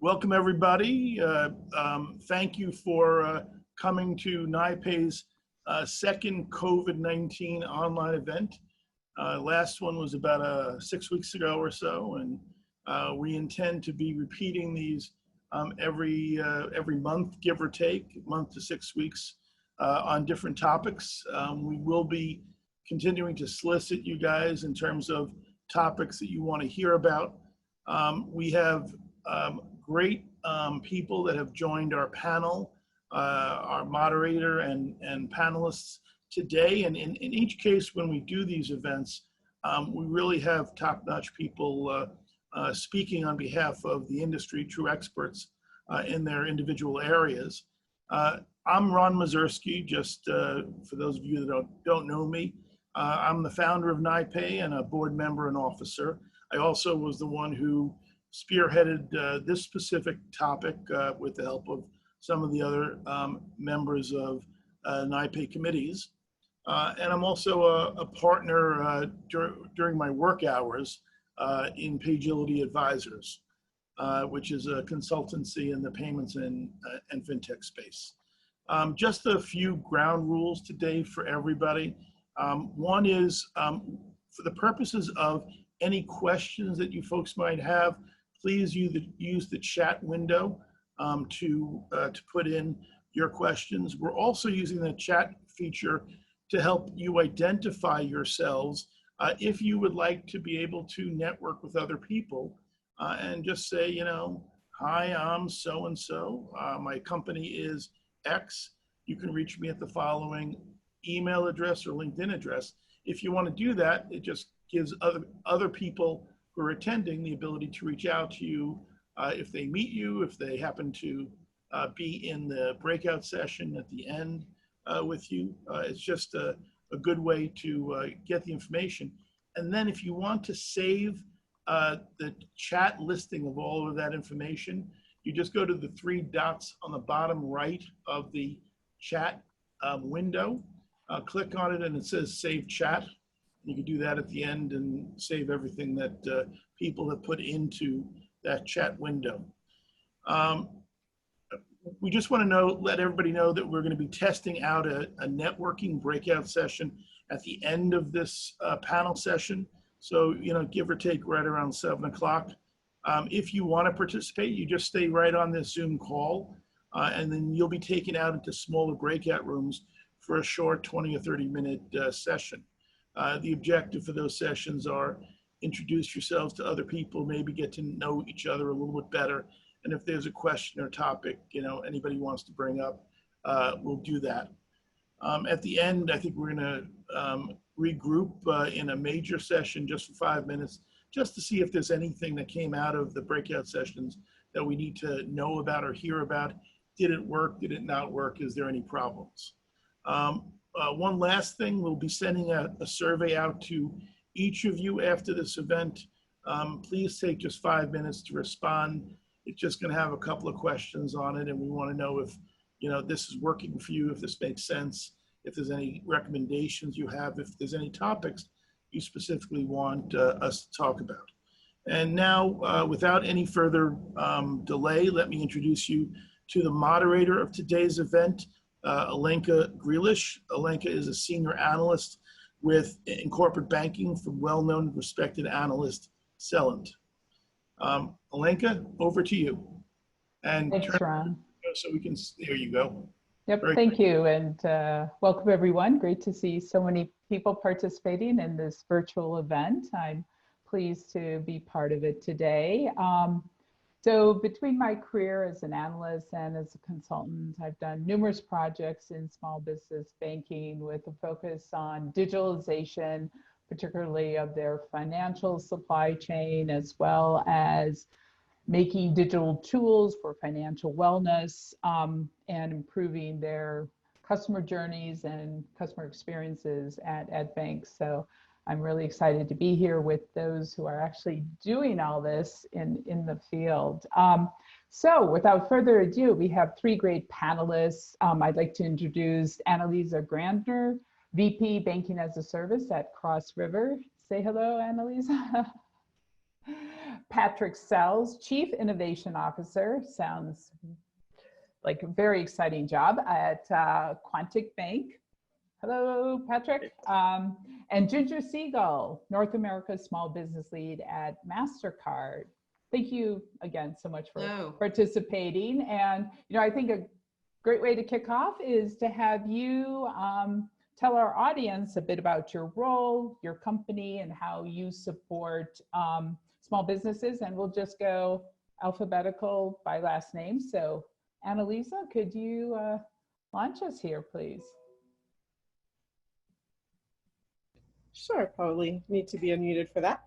Welcome everybody. Thank you for coming to NIPA's second COVID-19 online event. Last one was about 6 weeks ago or so, and we intend to be repeating these every month, give or take, month to 6 weeks on different topics. We will be continuing to solicit you guys in terms of topics that you want to hear about. We have great people that have joined our panel, our moderator and panelists today. And in each case, when we do these events, we really have top-notch people speaking on behalf of the industry, true experts in their individual areas. I'm Ron Mazurski, just for those of you that don't know me. I'm the founder of NIPA and a board member and officer. I also was the one who spearheaded this specific topic with the help of some of the other members of NIPA committees. And I'm also a partner during my work hours in Pagility Advisors, which is a consultancy in the payments and fintech space. Just a few ground rules today for everybody. One is for the purposes of any questions that you folks might have, please use the chat window to put in your questions. We're also using the chat feature to help you identify yourselves if you would like to be able to network with other people and just say, you know, hi, I'm so-and-so. My company is X. You can reach me at the following email address or LinkedIn address. If you want to do that, it just gives other people who are attending the ability to reach out to you if they meet you, if they happen to be in the breakout session at the end with you. It's just a good way to get the information. And then if you want to save the chat listing of all of that information, you just go to the three dots on the bottom right of the chat window, click on it and it says Save Chat. You can do that at the end and save everything that people have put into that chat window. We just want to let everybody know that we're going to be testing out a networking breakout session at the end of this panel session. So, you know, give or take right around 7 o'clock. If you want to participate, you just stay right on this Zoom call, and then you'll be taken out into smaller breakout rooms for a short 20 or 30-minute session. The objective for those sessions are introduce yourselves to other people, maybe get to know each other a little bit better. And if there's a question or topic, you know, anybody wants to bring up, we'll do that. At the end, I think we're going to regroup in a major session just for 5 minutes, just to see if there's anything that came out of the breakout sessions that we need to know about or hear about. Did it work? Did it not work? Is there any problems? One last thing, we'll be sending a survey out to each of you after this event. Please take just 5 minutes to respond. It's just going to have a couple of questions on it, and we want to know if, you know, this is working for you, if this makes sense, if there's any recommendations you have, if there's any topics you specifically want us to talk about. And now, without any further delay, let me introduce you to the moderator of today's event, Alenka Grealish. Alenka is a senior analyst in corporate banking from well-known and respected analyst Celent. Alenka, over to you. And thanks, Ron. So we can, there you go. Yep, thank you, and welcome everyone. Great to see so many people participating in this virtual event. I'm pleased to be part of it today. So between my career as an analyst and as a consultant, I've done numerous projects in small business banking with a focus on digitalization, particularly of their financial supply chain, as well as making digital tools for financial wellness and improving their customer journeys and customer experiences at banks. So I'm really excited to be here with those who are actually doing all this in the field. So without further ado, we have three great panelists. I'd like to introduce Annalisa Grande, VP Banking as a Service at Cross River. Say hello, Annalisa. Patrick Sells, Chief Innovation Officer. Sounds like a very exciting job at Quantic Bank. Hello, Patrick. And Ginger Siegel, North America Small Business Lead at Mastercard. Thank you again so much for participating. And I think a great way to kick off is to have you tell our audience a bit about your role, your company, and how you support small businesses. And we'll just go alphabetical by last name. So Annalisa, could you launch us here, please? Sure, probably need to be unmuted for that.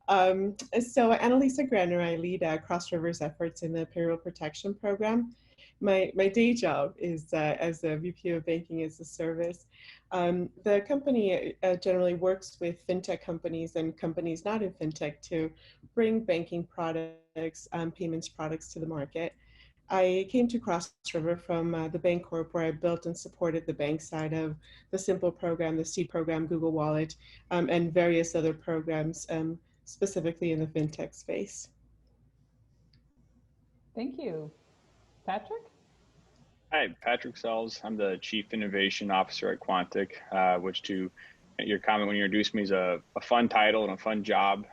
So Annalisa Grande, I lead Cross Rivers efforts in the payroll protection program. My day job is as a VP of Banking as a Service. The company generally works with fintech companies and companies not in fintech to bring banking products, payments products to the market. I came to Cross River from the Bank Corp, where I built and supported the bank side of the Simple program, the Seed program, Google Wallet, and various other programs, specifically in the fintech space. Thank you. Patrick? Hi, Patrick Sells. I'm the Chief Innovation Officer at Quantic, which, to your comment when you introduced me, is a fun title and a fun job.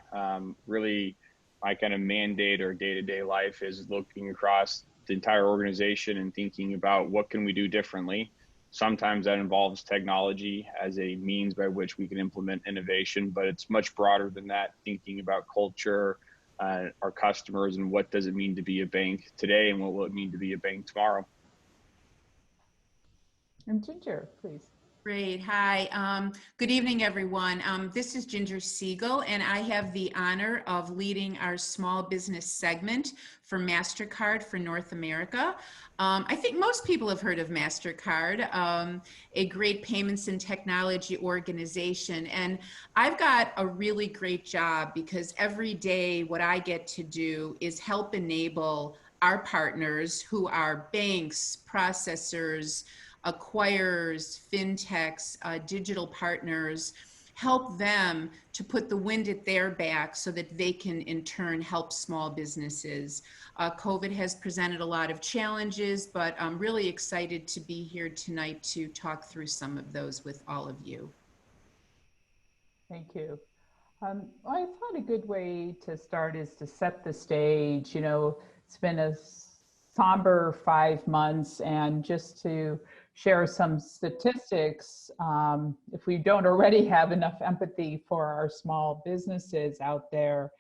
Really, my kind of mandate or day-to-day life is looking across the entire organization and thinking about what can we do differently. Sometimes that involves technology as a means by which we can implement innovation, but it's much broader than that, thinking about culture, our customers, and what does it mean to be a bank today and what will it mean to be a bank tomorrow. And Ginger, please. Great. Hi. Good evening, everyone. This is Ginger Siegel, and I have the honor of leading our small business segment for Mastercard for North America. I think most people have heard of Mastercard, a great payments and technology organization. And I've got a really great job because every day what I get to do is help enable our partners, who are banks, processors, acquirers, fintechs, digital partners, help them to put the wind at their back so that they can in turn help small businesses. COVID has presented a lot of challenges, but I'm really excited to be here tonight to talk through some of those with all of you. Thank you. Well, I thought a good way to start is to set the stage. It's been a somber 5 months, and just to share some statistics, if we don't already have enough empathy for our small businesses out there.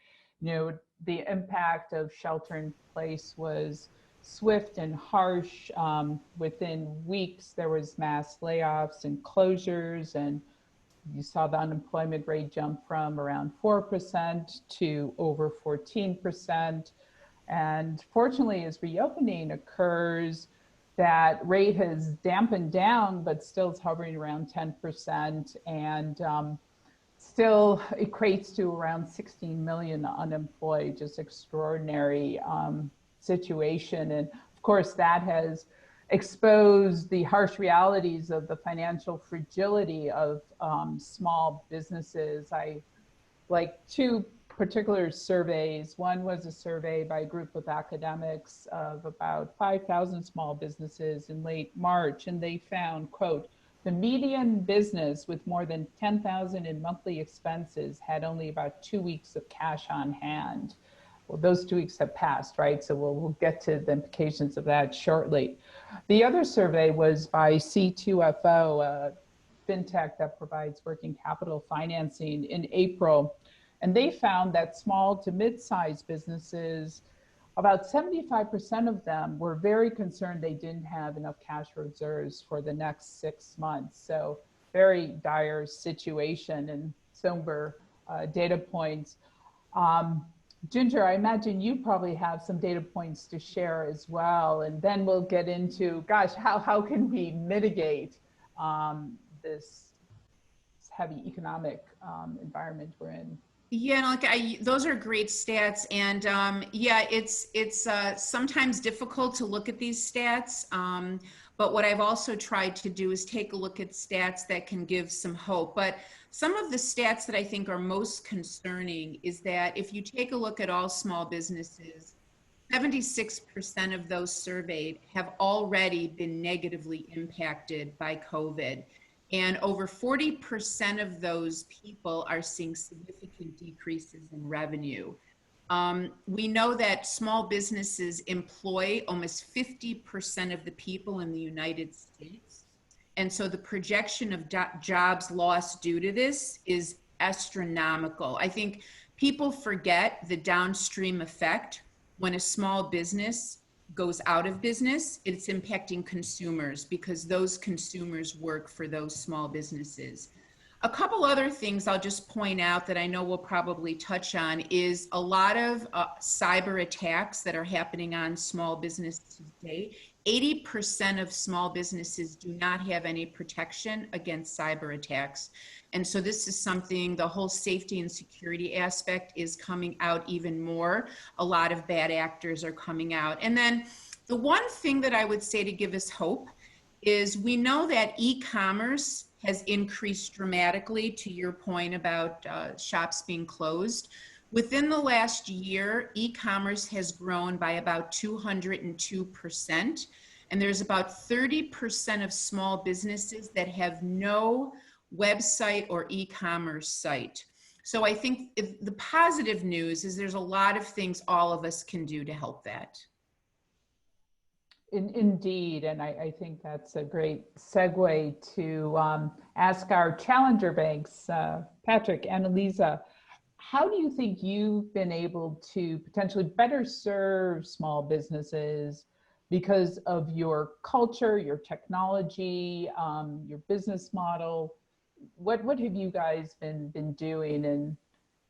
The impact of shelter in place was swift and harsh. Within weeks, there was mass layoffs and closures, and you saw the unemployment rate jump from around 4% to over 14%. And fortunately, as reopening occurs, that rate has dampened down, but still is hovering around 10%, and still equates to around 16 million unemployed. Just extraordinary situation. And of course, that has exposed the harsh realities of the financial fragility of small businesses. I like two particular surveys. One was a survey by a group of academics of about 5,000 small businesses in late March, and they found, quote, the median business with more than 10,000 in monthly expenses had only about 2 weeks of cash on hand. Well, those 2 weeks have passed, right? So we'll get to the implications of that shortly. The other survey was by C2FO, a fintech that provides working capital financing, in April. And they found that small to mid-sized businesses, about 75% of them were very concerned they didn't have enough cash reserves for the next 6 months. So very dire situation and somber data points. Ginger, I imagine you probably have some data points to share as well. And then we'll get into, gosh, how can we mitigate this heavy economic environment we're in? Yeah, those are great stats, and yeah, it's sometimes difficult to look at these stats, But what I've also tried to do is take a look at stats that can give some hope. But some of the stats that I think are most concerning is that if you take a look at all small businesses, 76% of those surveyed have already been negatively impacted by COVID. And over 40% of those people are seeing significant decreases in revenue. We know that small businesses employ almost 50% of the people in the United States. And so the projection of jobs lost due to this is astronomical. I think people forget the downstream effect. When a small business goes out of business, it's impacting consumers because those consumers work for those small businesses. A couple other things I'll just point out that I know we'll probably touch on is a lot of cyber attacks that are happening on small businesses today. 80% of small businesses do not have any protection against cyber attacks. And so this is something, the whole safety and security aspect is coming out even more. A lot of bad actors are coming out. And then the one thing that I would say to give us hope is we know that e-commerce has increased dramatically, to your point about shops being closed. Within the last year, e-commerce has grown by about 202%. And there's about 30% of small businesses that have no website or e-commerce site. So I think the positive news is there's a lot of things all of us can do to help that. Indeed, and I think that's a great segue to ask our challenger banks, Patrick and Luisa, how do you think you've been able to potentially better serve small businesses because of your culture, your technology, your business model? What have you guys been doing? And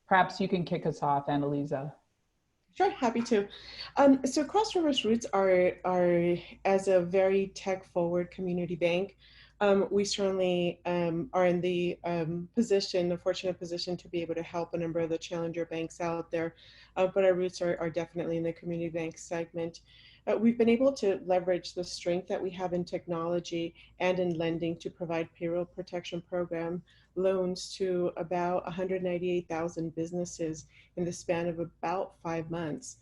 perhaps you can kick us off, Annalisa. Sure, happy to. So Cross River's roots are as a very tech-forward community bank. We certainly are in the fortunate position to be able to help a number of the challenger banks out there, but our roots are definitely in the community bank segment. We've been able to leverage the strength that we have in technology and in lending to provide payroll protection program loans to about 198,000 businesses in the span of about 5 months.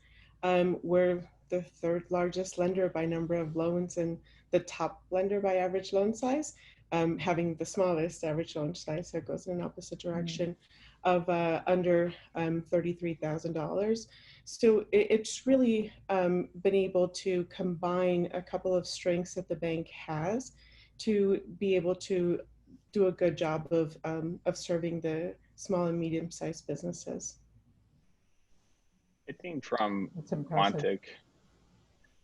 We're the third largest lender by number of loans and the top lender by average loan size, having the smallest average loan size, so it goes in an opposite direction, of under $33,000. So it's really been able to combine a couple of strengths that the bank has to be able to do a good job of serving the small and medium-sized businesses. I think from Quantic,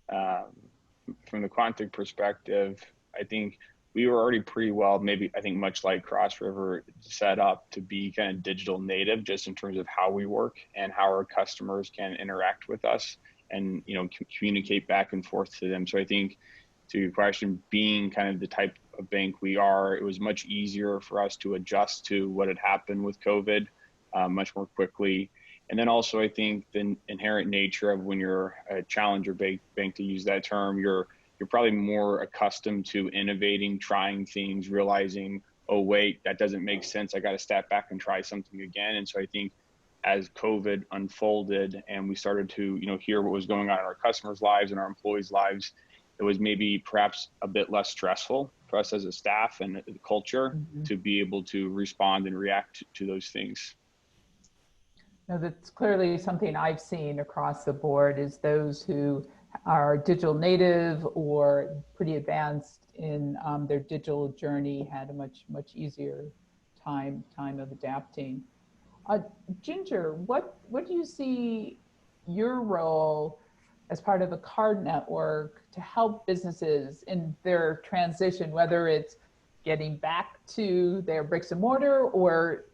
from the Quantic perspective, I think we were already pretty well, maybe I think much like Cross River, set up to be kind of digital native, just in terms of how we work and how our customers can interact with us and communicate back and forth to them. So I think, to your question, being kind of the type of bank we are, it was much easier for us to adjust to what had happened with COVID much more quickly. And then also, I think the inherent nature of when you're a challenger bank, to use that term, you're probably more accustomed to innovating, trying things, realizing, oh wait, that doesn't make sense. I got to step back and try something again. And so I think as COVID unfolded and we started to hear what was going on in our customers' lives and our employees' lives, it was maybe perhaps a bit less stressful for us as a staff and the culture to be able to respond and react to those things. Now, that's clearly something I've seen across the board, is those who are digital native or pretty advanced in their digital journey had a much easier time of adapting. Ginger, what do you see your role as part of the card network to help businesses in their transition, whether it's getting back to their bricks and mortar or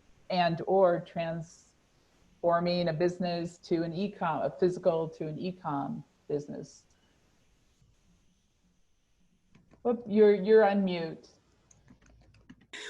transforming a business to an a physical to an e-com business? Whoop, you're on mute.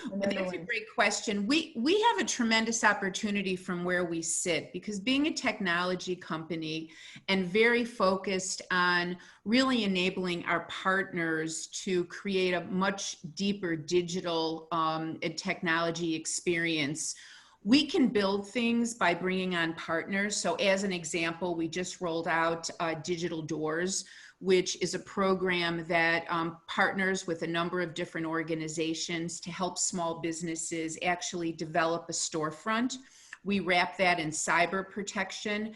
And Well, then that's a Louise. great question. We have a tremendous opportunity from where we sit, because being a technology company and very focused on really enabling our partners to create a much deeper digital and technology experience, we can build things by bringing on partners. So as an example, we just rolled out Digital Doors, which is a program that partners with a number of different organizations to help small businesses actually develop a storefront. We wrap that in cyber protection.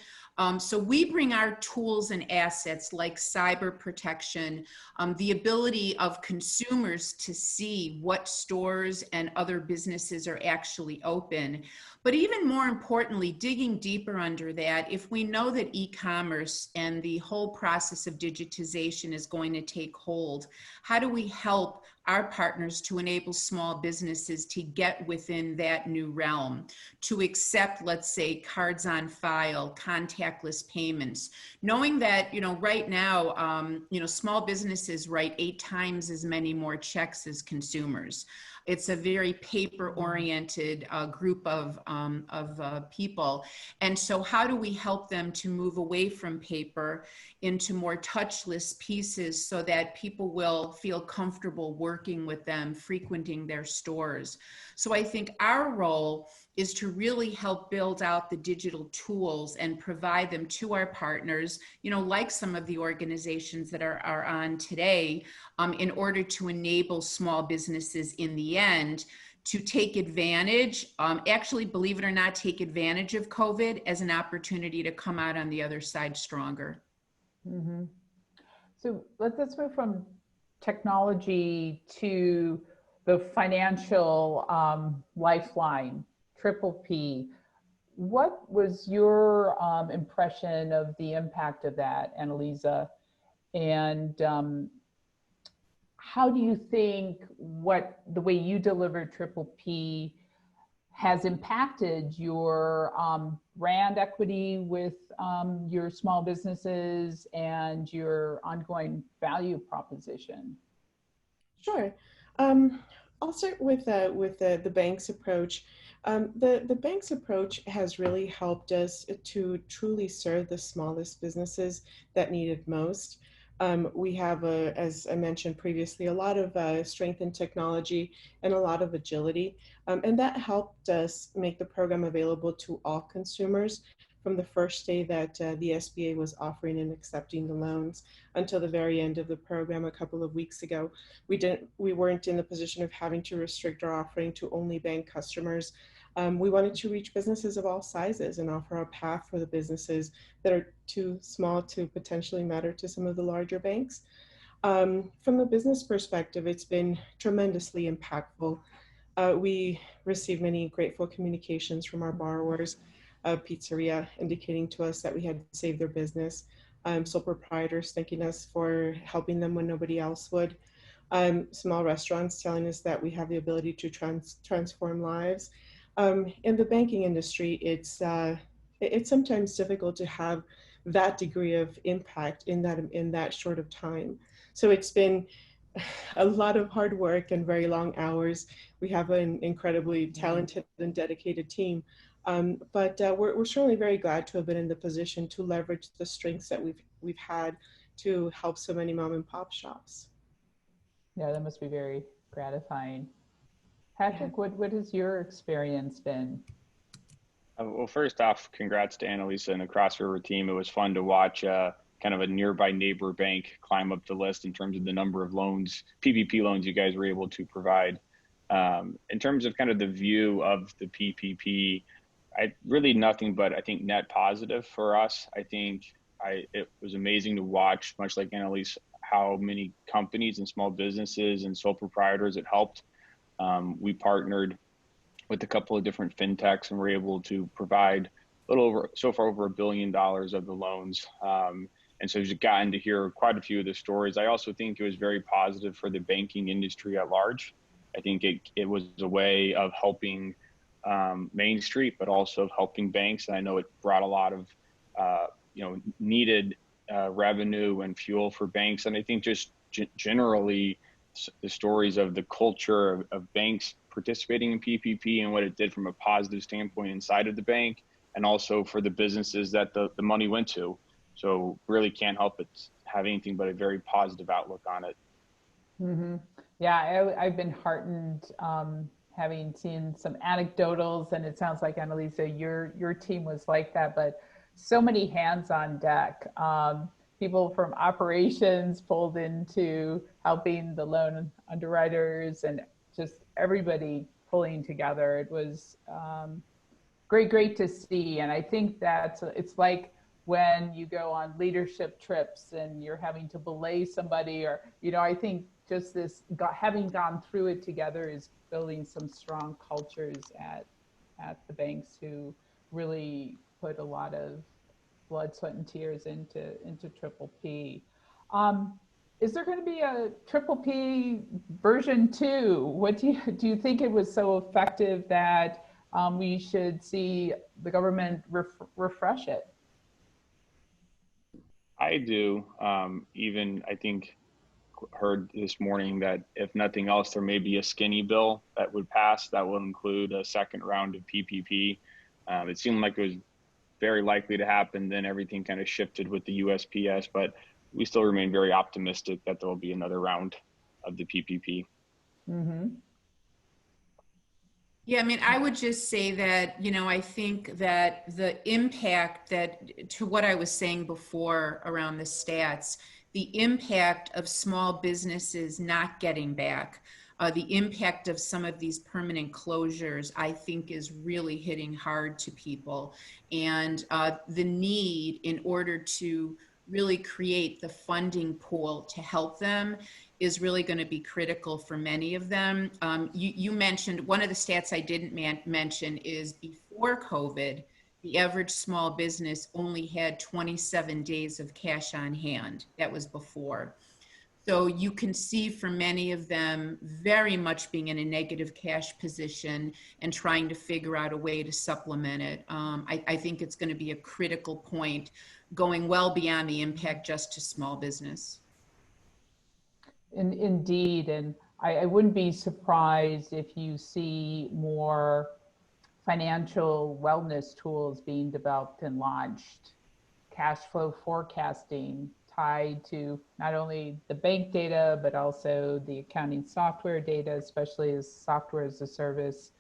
So we bring our tools and assets like cyber protection, the ability of consumers to see what stores and other businesses are actually open. But even more importantly, digging deeper under that, if we know that e-commerce and the whole process of digitization is going to take hold, how do we help our partners to enable small businesses to get within that new realm, to accept, let's say, cards on file, contactless payments, knowing that, right now, small businesses write 8 times as many more checks as consumers. It's a very paper-oriented group of people. And so how do we help them to move away from paper into more touchless pieces so that people will feel comfortable working with them, frequenting their stores? So I think our role is to really help build out the digital tools and provide them to our partners, like some of the organizations that are on today, in order to enable small businesses in the end to take advantage, actually, believe it or not, take advantage of COVID as an opportunity to come out on the other side stronger. Mm-hmm. So let's move from technology to the financial lifeline, Triple P. What was your impression of the impact of that, Annalisa? And how do you think the way you delivered Triple P has impacted your brand equity with your small businesses and your ongoing value proposition? Sure. I'll start with the bank's approach. The bank's approach has really helped us to truly serve the smallest businesses that need it most. We have, as I mentioned previously, a lot of strength in technology and a lot of agility. And that helped us make the program available to all consumers from the first day that the SBA was offering and accepting the loans until the very end of the program a couple of weeks ago. We weren't in the position of having to restrict our offering to only bank customers. We wanted to reach businesses of all sizes and offer a path for the businesses that are too small to potentially matter to some of the larger banks. From a business perspective, it's been tremendously impactful. We received many grateful communications from our borrowers, pizzeria indicating to us that we had saved their business, sole proprietors thanking us for helping them when nobody else would, small restaurants telling us that we have the ability to transform lives. In the banking industry, it's sometimes difficult to have that degree of impact in that short of time. So it's been a lot of hard work and very long hours. We have an incredibly talented and dedicated team, but we're certainly very glad to have been in the position to leverage the strengths that we've had to help so many mom and pop shops. Yeah, that must be very gratifying. Patrick, what has your experience been? Well, first off, congrats to Annalisa and the Cross River team. It was fun to watch kind of a nearby neighbor bank climb up the list in terms of the number of loans, PPP loans you guys were able to provide. In terms of kind of the view of the PPP, really nothing but I think net positive for us. I think it was amazing to watch, much like Annalisa, how many companies and small businesses and sole proprietors it helped. We partnered with a couple of different Fintechs and were able to provide over $1 billion of the loans. And so you've gotten to hear quite a few of the stories. I also think it was very positive for the banking industry at large. I think it was a way of helping Main Street, but also of helping banks. And I know it brought a lot of needed revenue and fuel for banks. And I think just generally the stories of the culture of banks participating in PPP and what it did from a positive standpoint inside of the bank, and also for the businesses that the money went to. So really can't help but have anything but a very positive outlook on it. Mm-hmm. Yeah, I've been heartened having seen some anecdotals, and it sounds like, Annalisa, your team was like that, but so many hands on deck. People from operations pulled into helping the loan underwriters, and just everybody pulling together. It was great to see. And I think that it's like when you go on leadership trips and you're having to belay somebody, or, I think just this, having gone through it together is building some strong cultures at the banks who really put a lot of blood, sweat, and tears into Triple P. Is there going to be a Triple P version 2? What do you think it was so effective that we should see the government refresh it? I do. Even I think heard this morning that if nothing else, there may be a skinny bill that would pass that will include a second round of PPP. It seemed like it was very likely to happen. Then everything kind of shifted with the USPS, but we still remain very optimistic that there will be another round of the PPP. Mm-hmm. Yeah, I mean, I would just say that, I think that the impact that, to what I was saying before around the stats, the impact of small businesses not getting back, the impact of some of these permanent closures, I think is really hitting hard to people. And the need in order to really create the funding pool to help them is really going to be critical for many of them. You mentioned, one of the stats I didn't mention is before COVID, the average small business only had 27 days of cash on hand. That was before. So you can see for many of them very much being in a negative cash position and trying to figure out a way to supplement it. I think it's going to be a critical point, going well beyond the impact just to small business. Indeed, and I wouldn't be surprised if you see more financial wellness tools being developed and launched, cash flow forecasting tied to not only the bank data, but also the accounting software data, especially as software as a service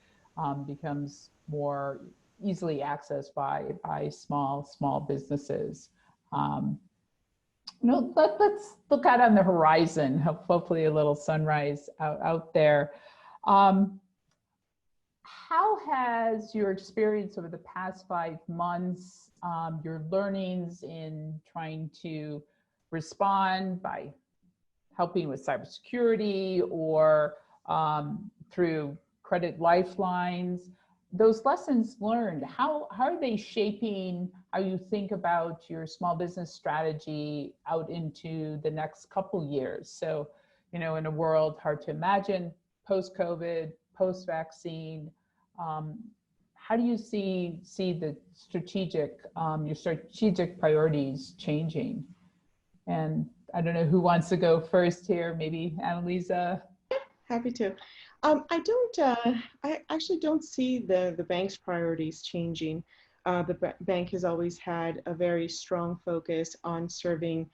becomes more easily accessed by small businesses. Let's look out on the horizon, hopefully a little sunrise out there. How has your experience over the past 5 months, your learnings in trying to respond by helping with cybersecurity or through credit lifelines, those lessons learned, how are they shaping how you think about your small business strategy out into the next couple years? So, in a world hard to imagine, post-COVID, post-vaccine, how do you see the your strategic priorities changing? And I don't know who wants to go first here, maybe Annalisa. Happy to. I actually don't see the bank's priorities changing. The bank has always had a very strong focus on serving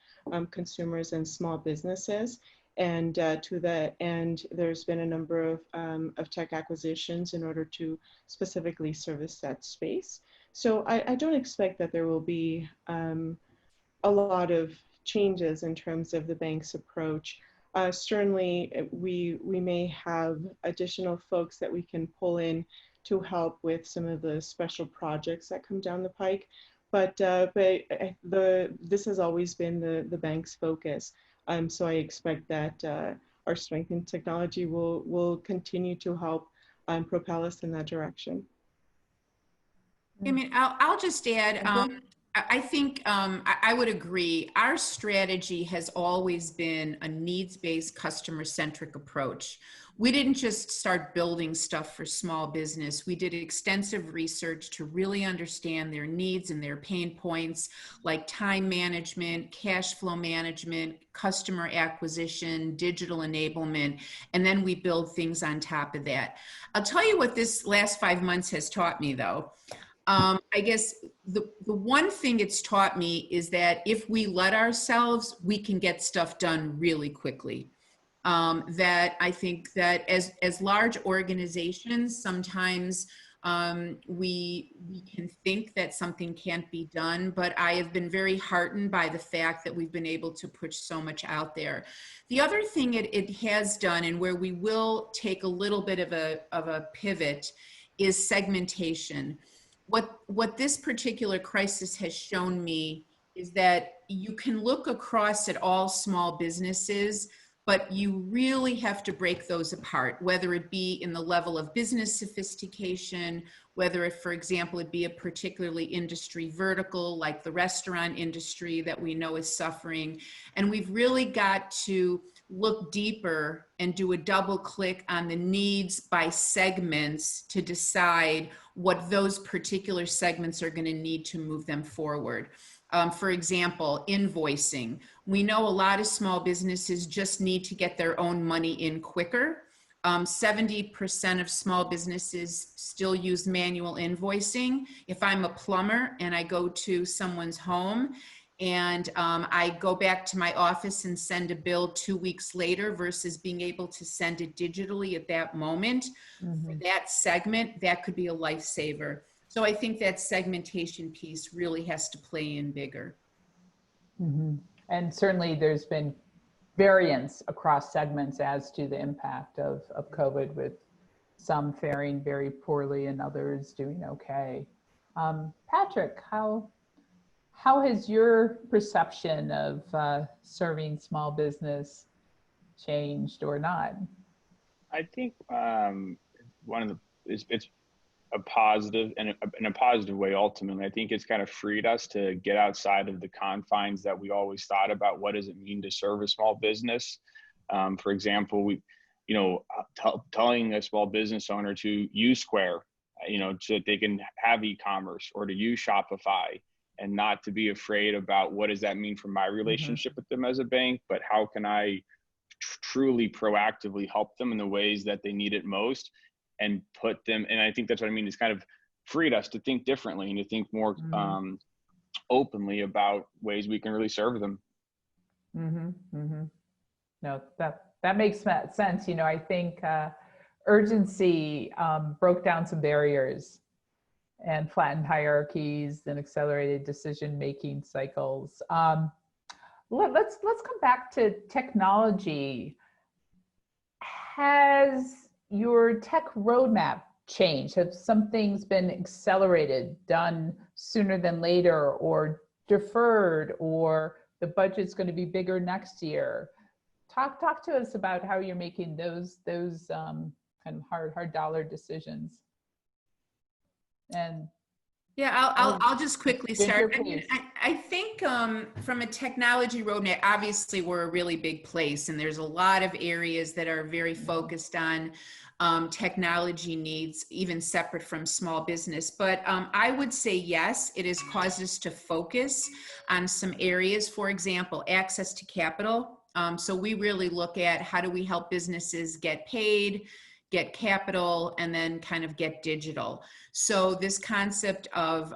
consumers and small businesses. And to that end, there's been a number of tech acquisitions in order to specifically service that space. So I don't expect that there will be a lot of changes in terms of the bank's approach. Certainly, we may have additional folks that we can pull in to help with some of the special projects that come down the pike. But this has always been the bank's focus. So I expect that our strength in technology will continue to help propel us in that direction. I mean, I'll just add, I think I would agree. Our strategy has always been a needs-based, customer-centric approach. We didn't just start building stuff for small business. We did extensive research to really understand their needs and their pain points, like time management, cash flow management, customer acquisition, digital enablement, and then we build things on top of that. I'll tell you what this last 5 months has taught me, though. I guess the one thing it's taught me is that if we let ourselves, we can get stuff done really quickly. That I think that as large organizations, sometimes we can think that something can't be done, but I have been very heartened by the fact that we've been able to push so much out there. The other thing it has done, and where we will take a little bit of a pivot, is segmentation. What this particular crisis has shown me is that you can look across at all small businesses, but you really have to break those apart, whether it be in the level of business sophistication, whether it, for example, it be a particularly industry vertical like the restaurant industry that we know is suffering. And we've really got to look deeper and do a double click on the needs by segments to decide what those particular segments are going to need to move them forward. For example, invoicing. We know a lot of small businesses just need to get their own money in quicker. 70% of small businesses still use manual invoicing. If I'm a plumber and I go to someone's home and I go back to my office and send a bill 2 weeks later versus being able to send it digitally at that moment, for that segment, that could be a lifesaver. So I think that segmentation piece really has to play in bigger. And certainly there's been variance across segments as to the impact of COVID, with some faring very poorly and others doing okay. Patrick, how has your perception of serving small business changed or not? I think it's a positive and in a positive way. Ultimately, I think it's kind of freed us to get outside of the confines that we always thought about. What does it mean to serve a small business? For example, telling a small business owner to use Square, so that they can have e-commerce, or to use Shopify, and not to be afraid about what does that mean for my relationship with them as a bank, but how can I truly proactively help them in the ways that they need it most, and put them, and I think that's what I mean, it's kind of freed us to think differently and to think more openly about ways we can really serve them. No, that makes sense. I think urgency broke down some barriers and flattened hierarchies and accelerated decision-making cycles. Let's come back to technology. Has your tech roadmap changed? Have some things been accelerated, done sooner than later, or deferred, or the budget's going to be bigger next year? Talk to us about how you're making those kind of hard dollar decisions. And yeah, I'll just quickly start. I think from a technology roadmap, obviously we're a really big place, and there's a lot of areas that are very focused on technology needs, even separate from small business. But I would say yes, it has caused us to focus on some areas. For example, access to capital. So we really look at how do we help businesses get paid, get capital, and then kind of get digital. So this concept of,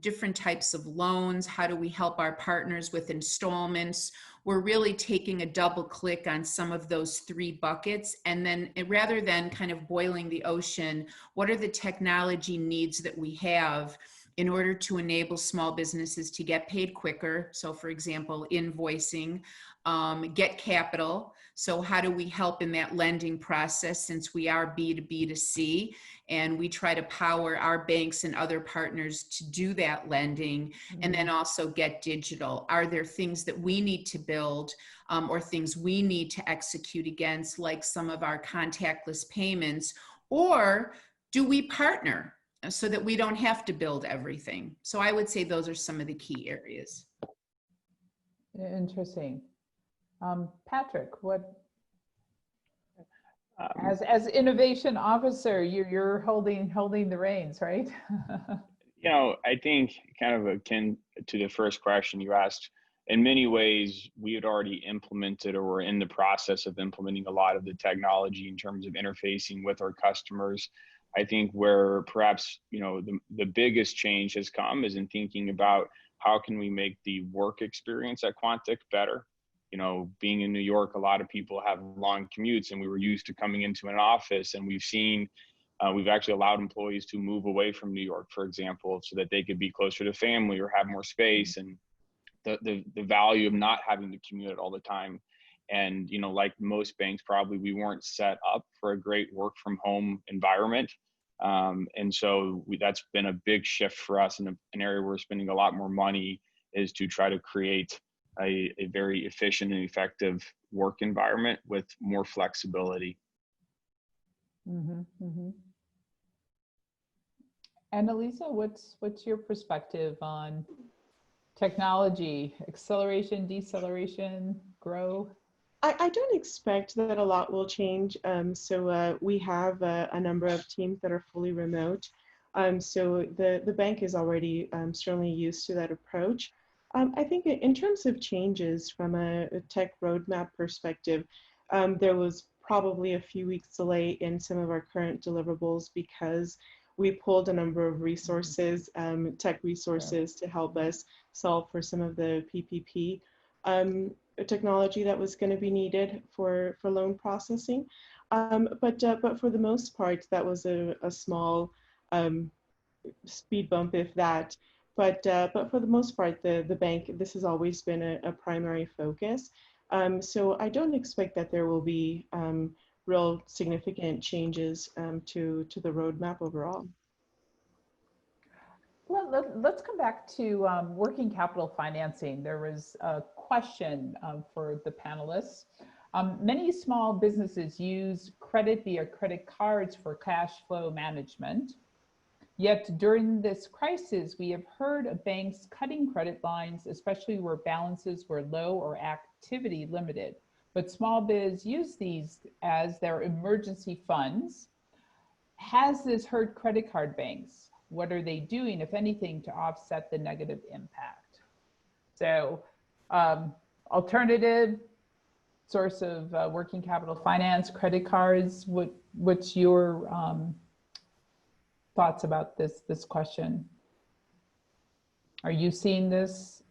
different types of loans, how do we help our partners with installments? We're really taking a double click on some of those 3 buckets. And then rather than kind of boiling the ocean, what are the technology needs that we have in order to enable small businesses to get paid quicker? So for example, invoicing, get capital. So how do we help in that lending process, since we are B2B2C, and we try to power our banks and other partners to do that lending, and then also get digital? Are there things that we need to build or things we need to execute against, like some of our contactless payments, or do we partner? so that we don't have to build everything. So I would say those are some of the key areas. Interesting. Patrick, what, as innovation officer, you're holding the reins, right? You know, I think kind of akin to the first question you asked, in many ways, we had already implemented or were in the process of implementing a lot of the technology in terms of interfacing with our customers. I think where perhaps, you know, the biggest change has come is in thinking about how can we make the work experience at Quantic better. You know, being in New York, a lot of people have long commutes, and we were used to coming into an office, and we've actually allowed employees to move away from New York, for example, so that they could be closer to family or have more space, and the value of not having to commute all the time. And, you know, like most banks, probably we weren't set up for a great work from home environment. And so that's been a big shift for us, and an area where we're spending a lot more money is to try to create a very efficient and effective work environment with more flexibility. Mm-hmm, mm-hmm. Annalisa, what's your perspective on technology, acceleration, deceleration, grow? I don't expect that a lot will change. So we have a number of teams that are fully remote. So the bank is already certainly used to that approach. I think in terms of changes from a tech roadmap perspective, there was probably a few weeks delay in some of our current deliverables because we pulled a number of resources, tech resources, to help us solve for some of the PPP technology that was going to be needed for loan processing. But for the most part, that was a small speed bump, if that. But for the most part, the bank, this has always been a primary focus. So I don't expect that there will be real significant changes to the roadmap overall. Well, let's come back to working capital financing. There was a question for the panelists. Many small businesses use credit via credit cards for cash flow management. Yet during this crisis, we have heard of banks cutting credit lines, especially where balances were low or activity limited. But small biz use these as their emergency funds. Has this hurt credit card banks? What are they doing, if anything, to offset the negative impact? So alternative source of working capital finance, credit cards, what's your thoughts about this question? Are you seeing this,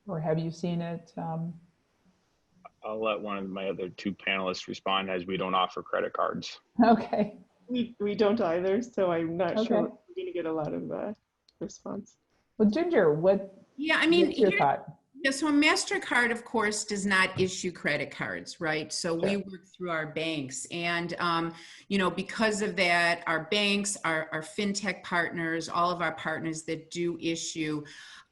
or have you seen it? I'll let one of my other two panelists respond, as we don't offer credit cards. Okay. We don't either, so I'm not Okay. sure we're going to get a lot of response. Well, Ginger, what's your thought? Yeah, so Mastercard, of course, does not issue credit cards, right? So we work through our banks, and you know, because of that, our banks, our fintech partners, all of our partners that do issue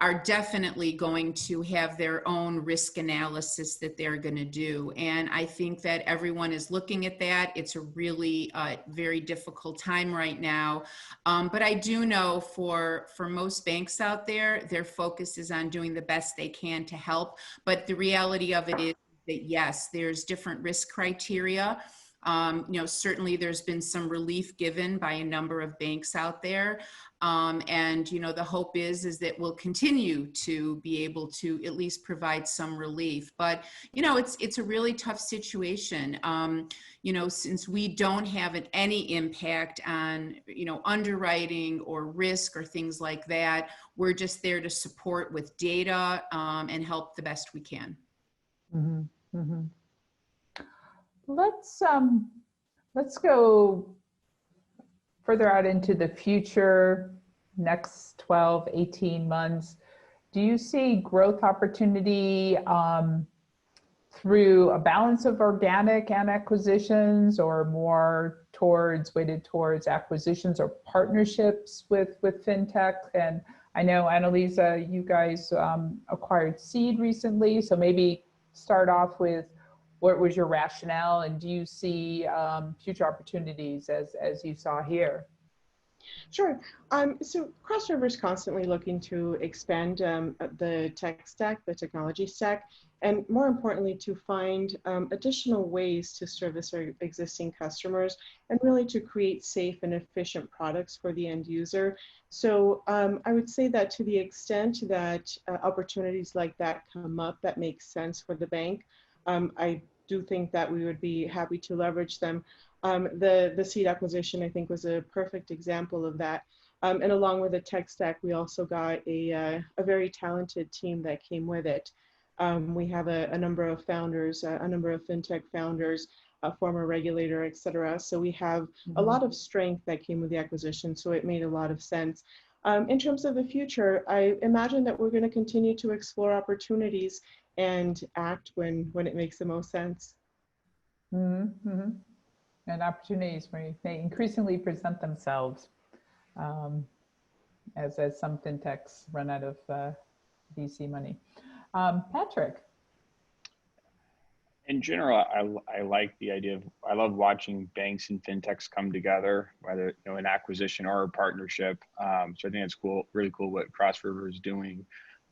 are definitely going to have their own risk analysis that they're going to do. And I think that everyone is looking at that. It's a really very difficult time right now. But I do know for most banks out there, their focus is on doing the best they can to help. But the reality of it is that, yes, there's different risk criteria. You know, certainly there's been some relief given by a number of banks out there. And, you know, the hope is that we'll continue to be able to at least provide some relief. But, you know, it's a really tough situation. You know, since we don't have any impact on, you know, underwriting or risk or things like that, we're just there to support with data and help the best we can. Mm-hmm. Mm-hmm. Let's go further out into the future, next 12, 18 months. Do you see growth opportunity through a balance of organic and acquisitions, or more weighted towards acquisitions or partnerships with fintech? And I know, Annalisa, you guys acquired Seed recently, so maybe start off with what was your rationale, and do you see future opportunities as you saw here? Sure. So Cross River is constantly looking to expand the tech stack, the technology stack, and more importantly, to find additional ways to service our existing customers and really to create safe and efficient products for the end user. So I would say that to the extent that opportunities like that come up that make sense for the bank, I do think that we would be happy to leverage them. The seed acquisition, I think, was a perfect example of that. And along with the tech stack, we also got a very talented team that came with it. We have a number of founders, a number of fintech founders, a former regulator, et cetera. So we have a lot of strength that came with the acquisition. So it made a lot of sense. In terms of the future, I imagine that we're going to continue to explore opportunities and act when it makes the most sense. Mm-hmm. And opportunities may increasingly present themselves as some fintechs run out of VC money. Patrick. In general, I like the idea of, I love watching banks and fintechs come together, whether an acquisition or a partnership. So I think it's cool, really cool what Cross River is doing.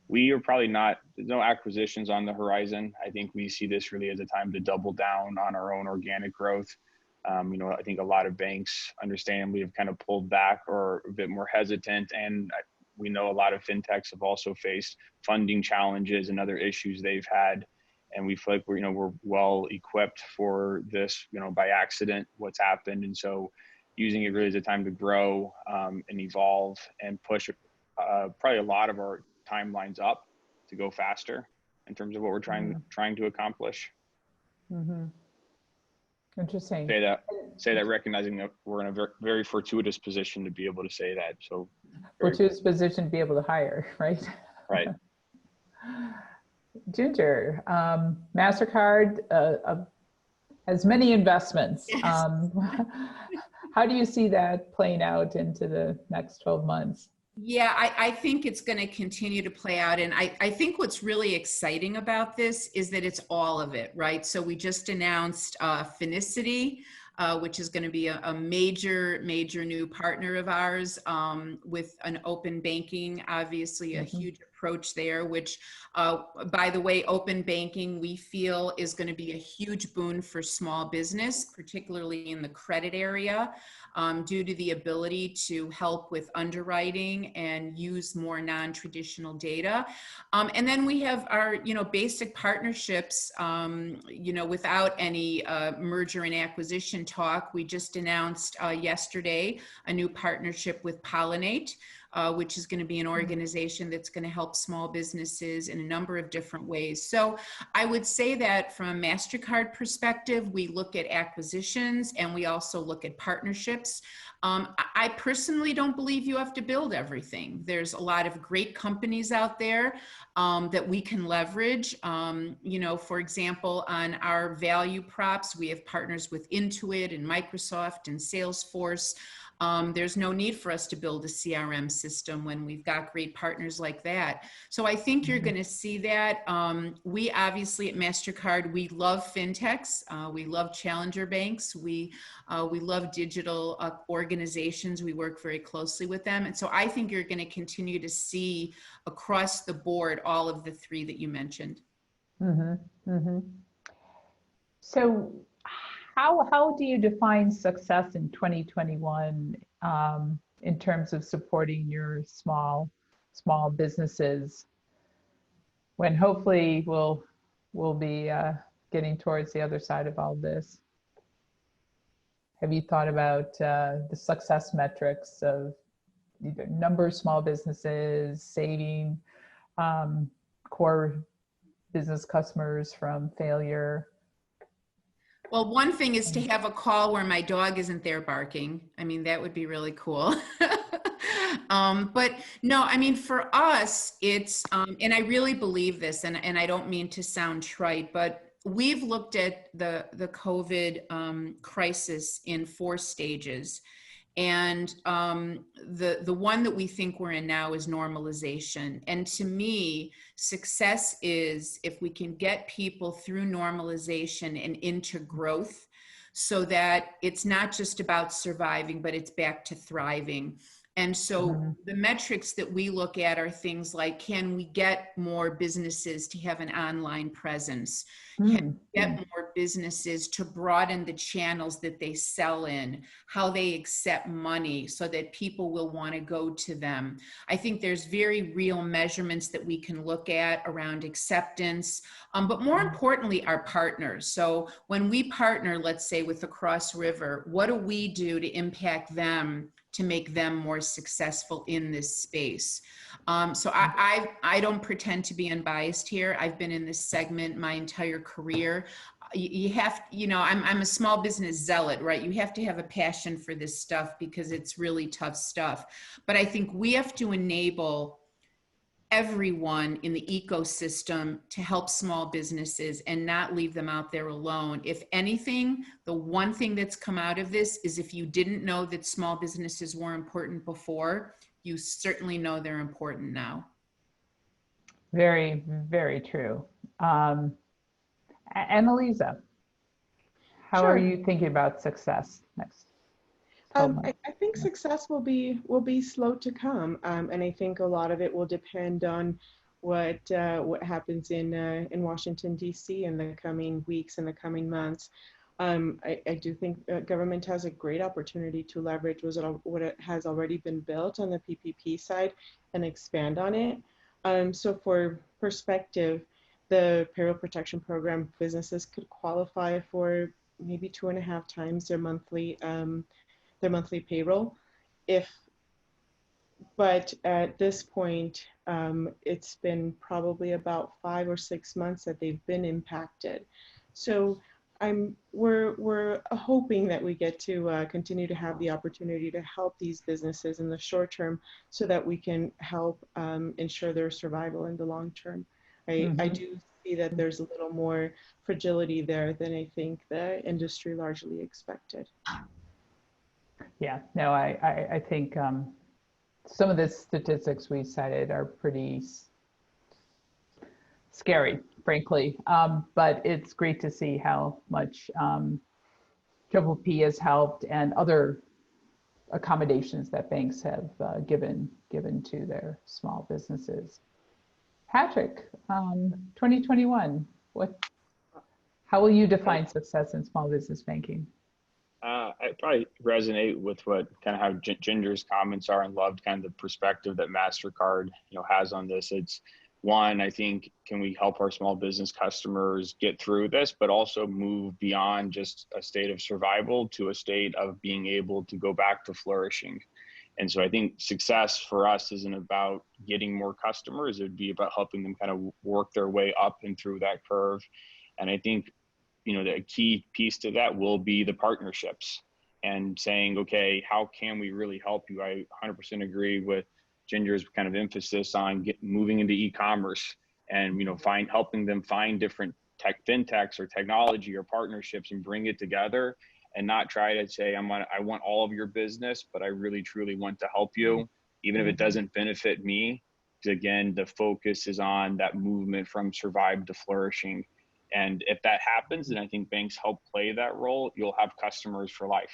We are probably not, there's no acquisitions on the horizon. I think we see this really as a time to double down on our own organic growth. I think a lot of banks understandably have kind of pulled back or a bit more hesitant. And we know a lot of fintechs have also faced funding challenges and other issues they've had. And we feel like we're well equipped for this, by accident, what's happened. And so using it really as a time to grow and evolve and push probably a lot of our timelines up to go faster in terms of what we're trying to accomplish. Mm-hmm. Interesting. Say that recognizing that we're in a very fortuitous position to be able to say that. So fortuitous position to be able to hire, right? Right. Ginger, Mastercard has many investments. Yes. How do you see that playing out into the next 12 months? Yeah, I think it's going to continue to play out. And I think what's really exciting about this is that it's all of it, right? So we just announced Finicity, which is going to be a major new partner of ours with an open banking, obviously a huge approach there, which by the way, open banking we feel is going to be a huge boon for small business, particularly in the credit area, due to the ability to help with underwriting and use more non-traditional data. And then we have our, basic partnerships, without any merger and acquisition talk. We just announced yesterday a new partnership with Pollinate, which is going to be an organization that's going to help small businesses in a number of different ways. So I would say that from a Mastercard perspective, we look at acquisitions and we also look at partnerships. I personally don't believe you have to build everything. There's a lot of great companies out there that we can leverage. For example, on our value props, we have partners with Intuit and Microsoft and Salesforce. There's no need for us to build a CRM system when we've got great partners like that. So I think you're going to see that. We obviously at Mastercard, we love fintechs. We love challenger banks. We love digital organizations. We work very closely with them. And so I think you're going to continue to see across the board all of the three that you mentioned. So how do you define success in 2021 in terms of supporting your small businesses when hopefully we'll be getting towards the other side of all this? Have you thought about the success metrics of either number of small businesses, saving core business customers from failure? Well, one thing is to have a call where my dog isn't there barking. I mean, that would be really cool. But no, I mean, for us, it's, and I really believe this, and I don't mean to sound trite, but we've looked at the COVID crisis in 4 stages. And the one that we think we're in now is normalization. And to me, success is if we can get people through normalization and into growth. so that it's not just about surviving, but it's back to thriving. And so the metrics that we look at are things like, can we get more businesses to have an online presence? Can we get more businesses to broaden the channels that they sell in, how they accept money so that people will want to go to them? I think there's very real measurements that we can look at around acceptance, but more importantly, our partners. So when we partner, let's say with the Cross River, what do we do to impact them to make them more successful in this space? So I don't pretend to be unbiased here. I've been in this segment my entire career. You have, you know, I'm a small business zealot, right? You have to have a passion for this stuff because it's really tough stuff. But I think we have to enable everyone in the ecosystem to help small businesses and not leave them out there alone. If anything, the one thing that's come out of this is if you didn't know that small businesses were important before, you certainly know they're important now. Very, very true. Annalisa, how are you thinking about success next? I think success will be slow to come, and I think a lot of it will depend on what happens in Washington D.C. in the coming weeks and the coming months. I do think government has a great opportunity to leverage what it has already been built on the PPP side and expand on it. So for perspective, the Payroll Protection Program businesses could qualify for maybe 2.5 times their monthly payroll. But at this point, it's been probably about 5 or 6 months that they've been impacted. So we're hoping that we get to continue to have the opportunity to help these businesses in the short term so that we can help ensure their survival in the long term. I do see that there's a little more fragility there than I think the industry largely expected. Yeah, no, I think some of the statistics we cited are pretty scary, frankly, but it's great to see how much PPP has helped and other accommodations that banks have given to their small businesses. Patrick, 2021, how will you define success in small business banking? I probably resonate with what kind of how Ginger's comments are, and loved kind of the perspective that Mastercard, has on this. It's one, I think, can we help our small business customers get through this, but also move beyond just a state of survival to a state of being able to go back to flourishing. And so I think success for us isn't about getting more customers. It'd be about helping them kind of work their way up and through that curve. And I think, the key piece to that will be the partnerships and saying, okay, how can we really help you? I 100% agree with Ginger's kind of emphasis on moving into e-commerce and, helping them find different fintechs or technology or partnerships and bring it together and not try to say, I want all of your business, but I really, truly want to help you, even if it doesn't benefit me. Again, the focus is on that movement from survive to flourishing. And if that happens, then I think banks help play that role. You'll have customers for life.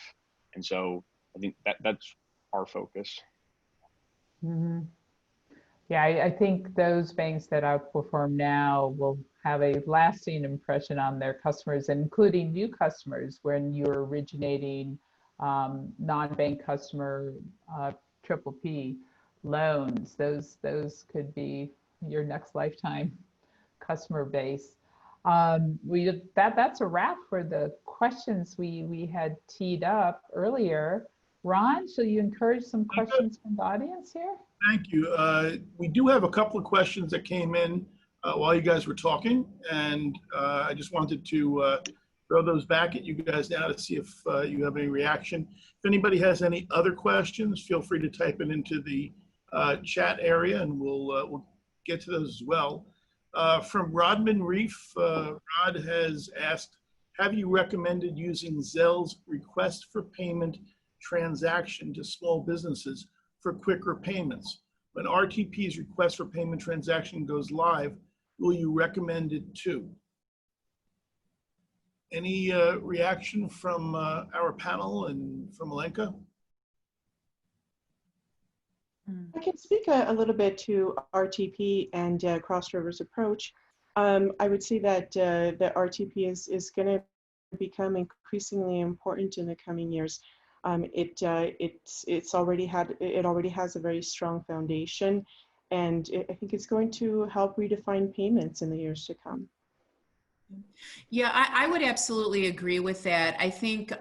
And so I think that's our focus. Mm-hmm. Yeah, I think those banks that outperform now will have a lasting impression on their customers, including new customers when you're originating non-bank customer PPP loans. Those could be your next lifetime customer base. That's a wrap for the questions we had teed up earlier. Ron, shall you encourage some questions from the audience here? Thank you. We do have a couple of questions that came in while you guys were talking, and I just wanted to throw those back at you guys now to see if you have any reaction. If anybody has any other questions, feel free to type it into the chat area, and we'll get to those as well. From Rodman Reef, Rod has asked, have you recommended using Zelle's request for payment transaction to small businesses for quicker payments? When RTP's request for payment transaction goes live, will you recommend it too? Any reaction from our panel and from Alenka? I can speak a little bit to RTP and Cross River's approach. I would say that the RTP is going to become increasingly important in the coming years. It already has a very strong foundation, and I think it's going to help redefine payments in the years to come. Yeah, I would absolutely agree with that. I think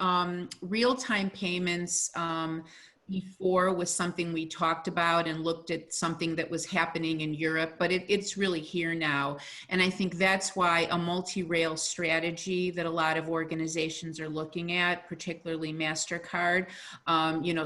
real-time payments before was something we talked about and looked at something that was happening in Europe, but it's really here now. And I think that's why a multi-rail strategy that a lot of organizations are looking at, particularly Mastercard,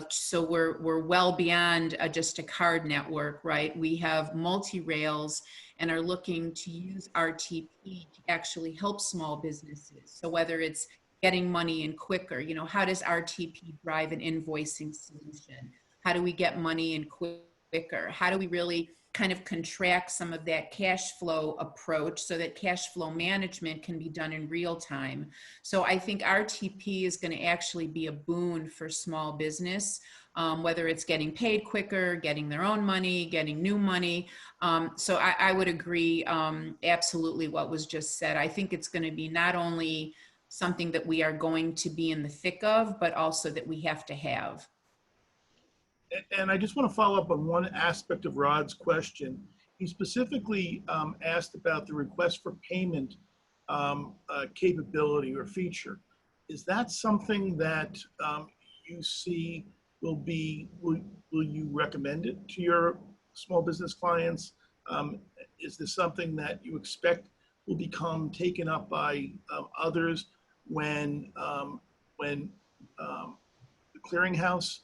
so we're well beyond just a card network, right? We have multi-rails and are looking to use RTP to actually help small businesses. So whether it's getting money in quicker, how does RTP drive an invoicing solution? How do we get money in quicker? How do we really kind of contract some of that cash flow approach so that cash flow management can be done in real time? So I think RTP is going to actually be a boon for small business, whether it's getting paid quicker, getting their own money, getting new money. So I would agree absolutely what was just said. I think it's going to be not only something that we are going to be in the thick of, but also that we have to have. And I just want to follow up on one aspect of Rod's question. He specifically asked about the request for payment capability or feature. Is that something that you see will you recommend it to your small business clients? Is this something that you expect will become taken up by others when the clearinghouse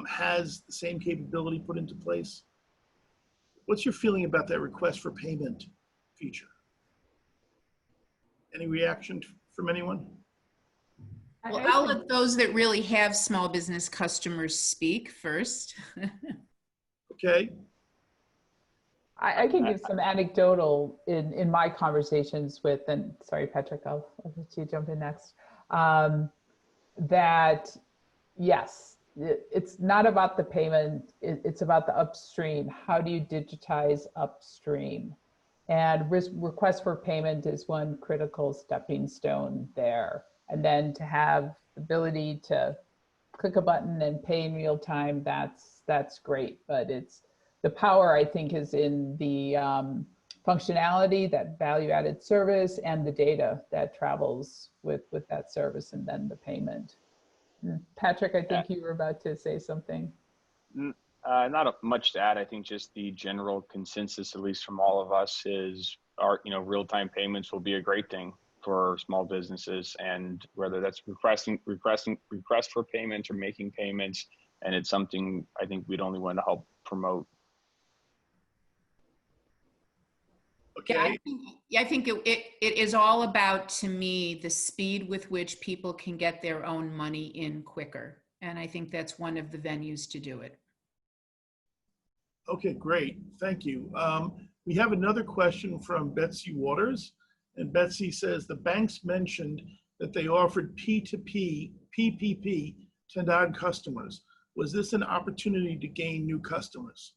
has the same capability put into place? What's your feeling about that request for payment feature? Any reaction from anyone? Well, I'll let those that really have small business customers speak first. Okay. I can give some anecdotal in my conversations with, and sorry, Patrick, I'll let you jump in next. That yes, it's not about the payment, it's about the upstream. How do you digitize upstream? And request for payment is one critical stepping stone there. And then to have the ability to click a button and pay in real time, that's great. But it's the power, I think, is in the functionality, that value-added service, and the data that travels with that service, and then the payment. Patrick, I think you were about to say something. Not much to add. I think just the general consensus, at least from all of us, is real-time payments will be a great thing for small businesses, and whether that's request for payments or making payments, and it's something I think we'd only want to help promote. Okay. Yeah, I think it is all about, to me, the speed with which people can get their own money in quicker. And I think that's one of the venues to do it. Okay, great. Thank you. We have another question from Betsy Waters. And Betsy says, the banks mentioned that they offered P2P, PPP to non-customers. Was this an opportunity to gain new customers?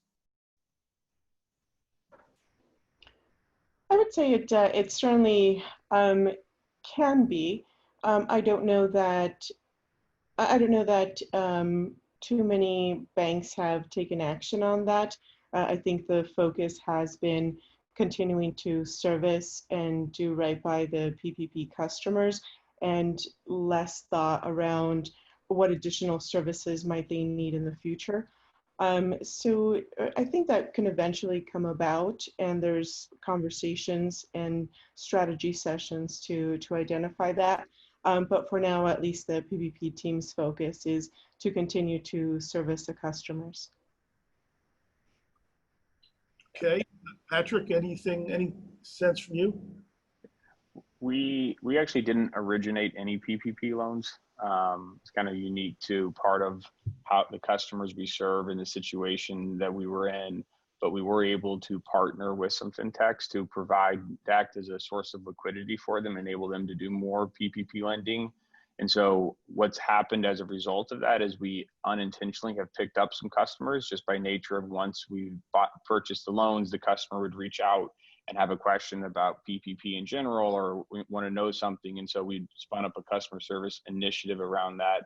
I would say it certainly can be. I don't know that too many banks have taken action on that. I think the focus has been continuing to service and do right by the PPP customers, and less thought around what additional services might they need in the future. So I think that can eventually come about, and there's conversations and strategy sessions to identify that. But for now, at least the PPP team's focus is to continue to service the customers. Okay, Patrick, any sense from you? We actually didn't originate any PPP loans. It's kind of unique to part of how the customers we serve in the situation that we were in. but we were able to partner with some fintechs to act as a source of liquidity for them, enable them to do more PPP lending. And so what's happened as a result of that is we unintentionally have picked up some customers just by nature of once we purchased the loans, the customer would reach out and have a question about PPP in general, or we want to know something. And so we spun up a customer service initiative around that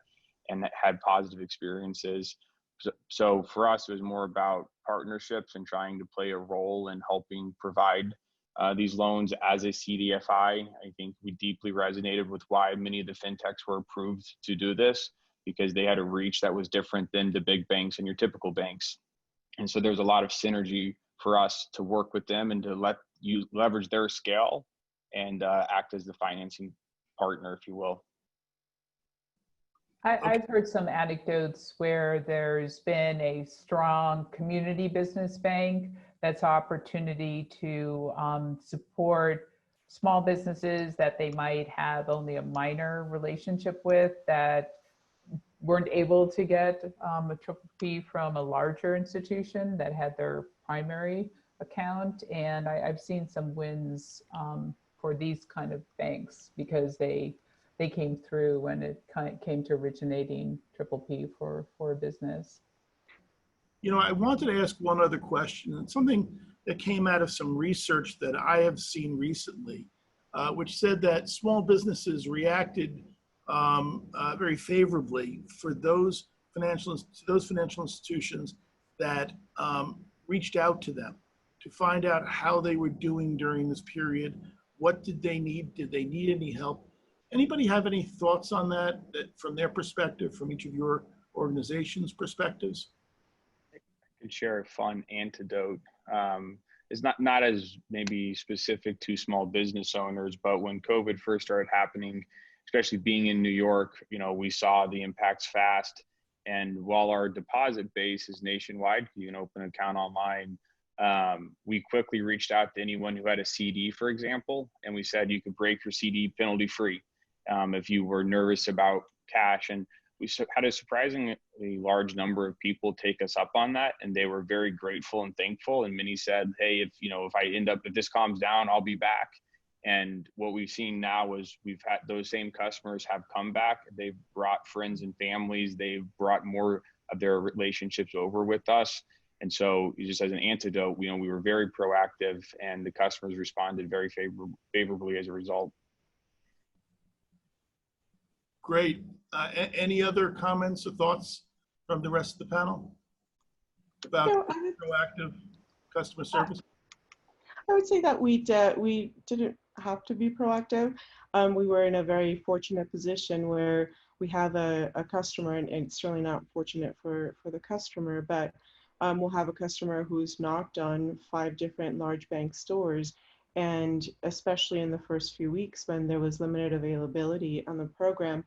and that had positive experiences. So for us, it was more about partnerships and trying to play a role in helping provide these loans as a CDFI. I think we deeply resonated with why many of the fintechs were approved to do this, because they had a reach that was different than the big banks and your typical banks. And so there's a lot of synergy for us to work with them and to let you leverage their scale and act as the financing partner, if you will. I've heard some anecdotes where there's been a strong community business bank that's opportunity to support small businesses that they might have only a minor relationship with, that weren't able to get a triple P from a larger institution that had their primary account. And I've seen some wins for these kind of banks because they came through when it came to originating triple P for a business. You know, I wanted to ask one other question, and something that came out of some research that I have seen recently, which said that small businesses reacted very favorably for those financial institutions that reached out to them to find out how they were doing during this period. What did they need? Did they need any help? Anybody have any thoughts on that from their perspective, from each of your organization's perspectives? I could share a fun antidote. It's not as maybe specific to small business owners, but when COVID first started happening, especially being in New York, you know, we saw the impacts fast. And while our deposit base is nationwide, you can open an account online. We quickly reached out to anyone who had a CD, for example, and we said you could break your CD penalty free if you were nervous about cash. And we had a surprisingly large number of people take us up on that, and they were very grateful and thankful. And many said, "Hey, if this calms down, I'll be back." And what we've seen now is we've had those same customers have come back. They've brought friends and families. They've brought more of their relationships over with us. And so just as an antidote, we were very proactive, and the customers responded very favorably as a result. Great. Any other comments or thoughts from the rest of the panel about proactive customer service? I would say that we didn't have to be proactive. We were in a very fortunate position where we have a customer, and it's certainly not fortunate for the customer, but we'll have a customer who's knocked on 5 different large bank stores. And especially in the first few weeks when there was limited availability on the program,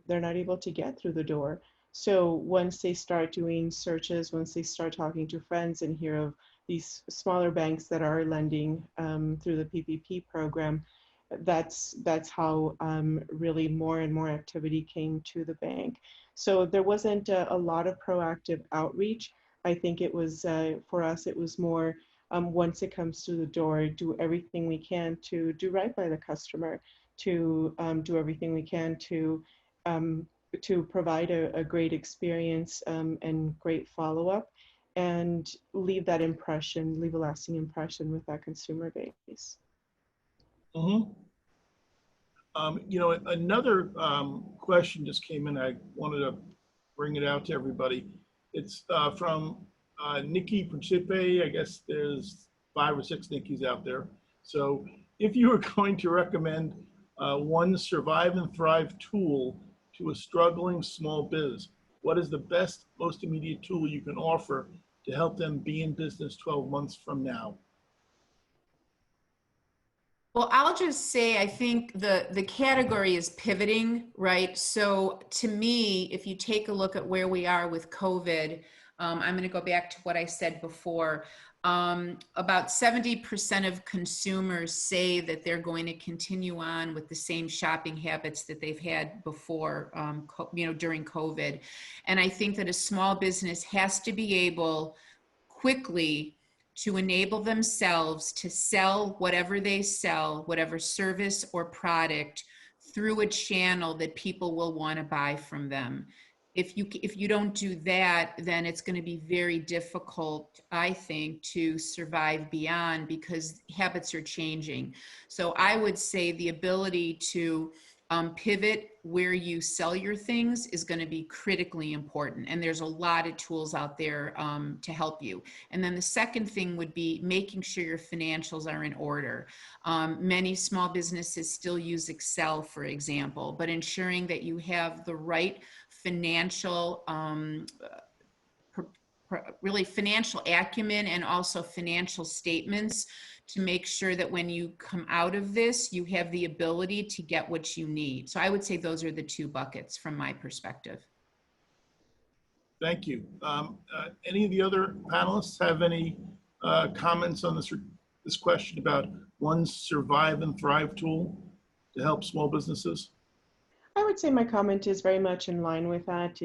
they're not able to get through the door. So once they start doing searches, once they start talking to friends and hear of these smaller banks that are lending through the PPP program, that's how really more and more activity came to the bank. So there wasn't a lot of proactive outreach. I think it was, for us, it was more, once it comes to the door, do everything we can to do right by the customer, to do everything we can to provide a great experience and great follow-up, and leave that impression, leave a lasting impression with that consumer base. Mm-hmm. Another question just came in. I wanted to bring it out to everybody. It's from Nikki Principe. I guess there's 5 or 6 Nikki's out there. So if you were going to recommend one survive and thrive tool to a struggling small biz, what is the best, most immediate tool you can offer to help them be in business 12 months from now? Well, I'll just say, I think the category is pivoting, right? So to me, if you take a look at where we are with COVID, I'm going to go back to what I said before. About 70% of consumers say that they're going to continue on with the same shopping habits that they've had before, during COVID. And I think that a small business has to be able quickly to enable themselves to sell whatever they sell, whatever service or product, through a channel that people will want to buy from them. If you don't do that, then it's going to be very difficult, I think, to survive beyond, because habits are changing. So I would say the ability to pivot where you sell your things is going to be critically important. And there's a lot of tools out there to help you. And then the second thing would be making sure your financials are in order. Many small businesses still use Excel, for example, but ensuring that you have the right financial, really financial acumen, and also financial statements to make sure that when you come out of this, you have the ability to get what you need. So I would say those are the two buckets from my perspective. Thank you. Any of the other panelists have any comments on this question about one survive and thrive tool to help small businesses? I would say my comment is very much in line with that.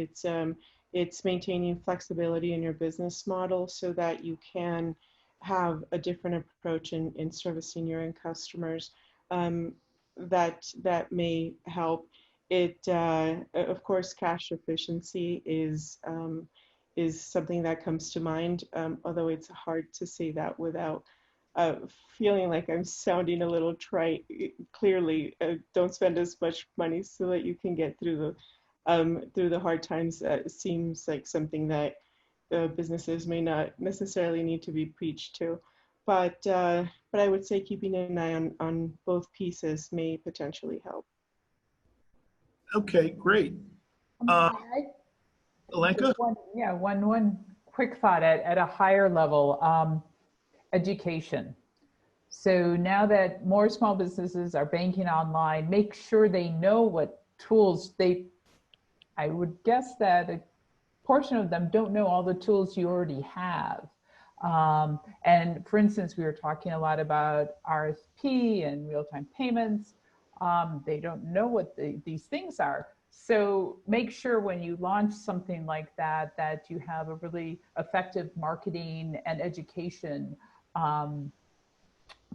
It's maintaining flexibility in your business model so that you can have a different approach in servicing your end customers. That may help. Of course, cash efficiency is something that comes to mind, although it's hard to say that without feeling like I'm sounding a little trite. Clearly, don't spend as much money so that you can get through the hard times. Seems like something that businesses may not necessarily need to be preached to, but I would say keeping an eye on both pieces may potentially help. Okay, great. Alenka? One quick thought at a higher level, education. So now that more small businesses are banking online, make sure they know what tools I would guess that a portion of them don't know all the tools you already have. And for instance, we were talking a lot about RSP and real-time payments. They don't know what these things are. So make sure when you launch something like that, that you have a really effective marketing and education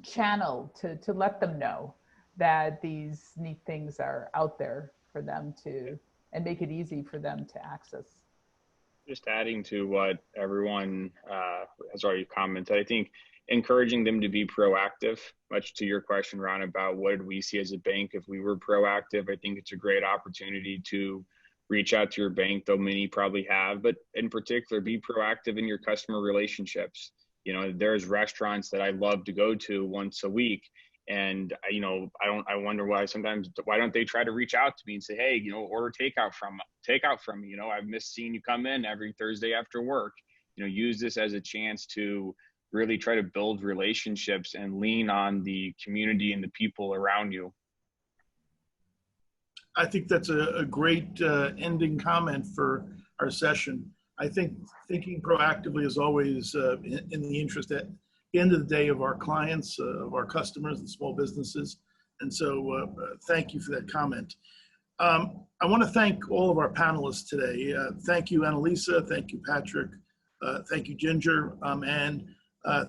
channel to let them know that these neat things are out there for them to, and make it easy for them to access. Just adding to what everyone has already commented, I think encouraging them to be proactive, much to your question, Ron, about what did we see as a bank if we were proactive. I think it's a great opportunity to reach out to your bank, though many probably have, but in particular, be proactive in your customer relationships. You know, there's restaurants that I love to go to once a week. And, I wonder why don't they try to reach out to me and say, hey, order takeout from me. I've missed seeing you come in every Thursday after work. Use this as a chance to really try to build relationships and lean on the community and the people around you. I think that's a great ending comment for our session. I think thinking proactively is always in the interest at the end of the day of our clients, of our customers and small businesses. And so thank you for that comment. I want to thank all of our panelists today. Thank you, Annalisa. Thank you, Patrick. Thank you, Ginger. And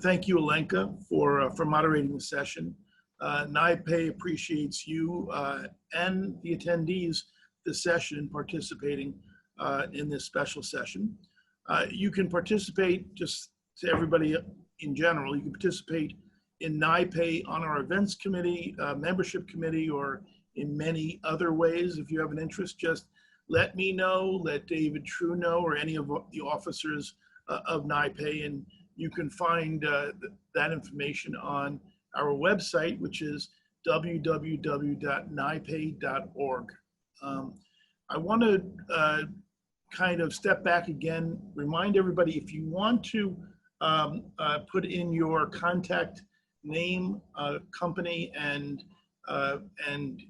thank you, Alenka, for moderating the session. NIPAY appreciates you and the attendees this session participating in this special session. You can participate, just to everybody in general, you can participate in NIPAY on our events committee, membership committee, or in many other ways. If you have an interest, just let me know, let David True know, or any of the officers of NIPAY, and you can find that information on our website, which is www.nipay.org. I want to kind of step back again, remind everybody, if you want to put in your contact name, company, and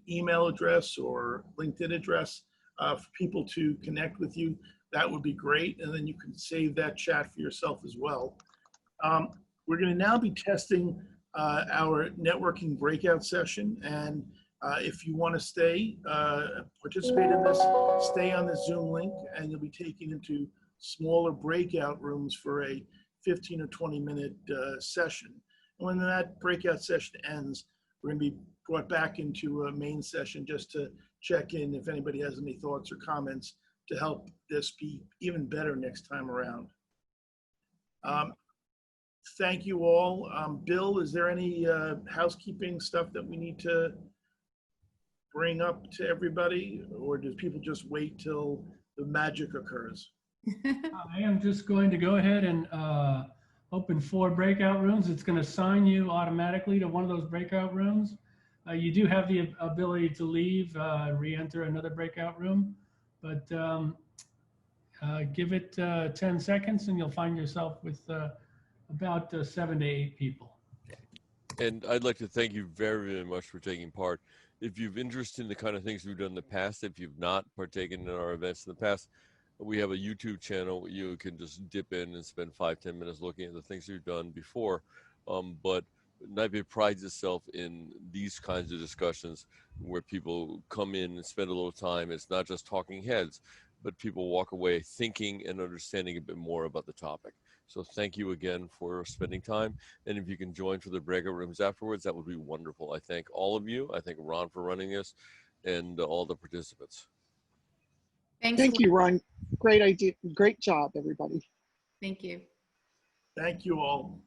email address or LinkedIn address for people to connect with you, that would be great. And then you can save that chat for yourself as well. We're going to now be testing our networking breakout session. And if you want to participate in this, stay on the Zoom link, and you'll be taken into smaller breakout rooms for a 15 or 20-minute session. And when that breakout session ends, we're going to be brought back into a main session just to check in if anybody has any thoughts or comments to help this be even better next time around. Thank you all. Bill, is there any housekeeping stuff that we need to bring up to everybody, or do people just wait till the magic occurs? I am just going to go ahead and open 4 breakout rooms. It's going to assign you automatically to one of those breakout rooms. You do have the ability to leave, re-enter another breakout room, but give it 10 seconds and you'll find yourself with about 7 to 8 people. And I'd like to thank you very, very much for taking part. If you've interest in the kind of things we've done in the past, if you've not partaken in our events in the past, we have a YouTube channel. You can just dip in and spend 5-10 minutes looking at the things we've done before. But NIPE prides itself in these kinds of discussions where people come in and spend a little time. It's not just talking heads, but people walk away thinking and understanding a bit more about the topic. So thank you again for spending time. And if you can join for the breakout rooms afterwards, that would be wonderful. I thank all of you. I thank Ron for running this and all the participants. Thanks. Thank you, Ron. Great idea. Great job, everybody. Thank you. Thank you all.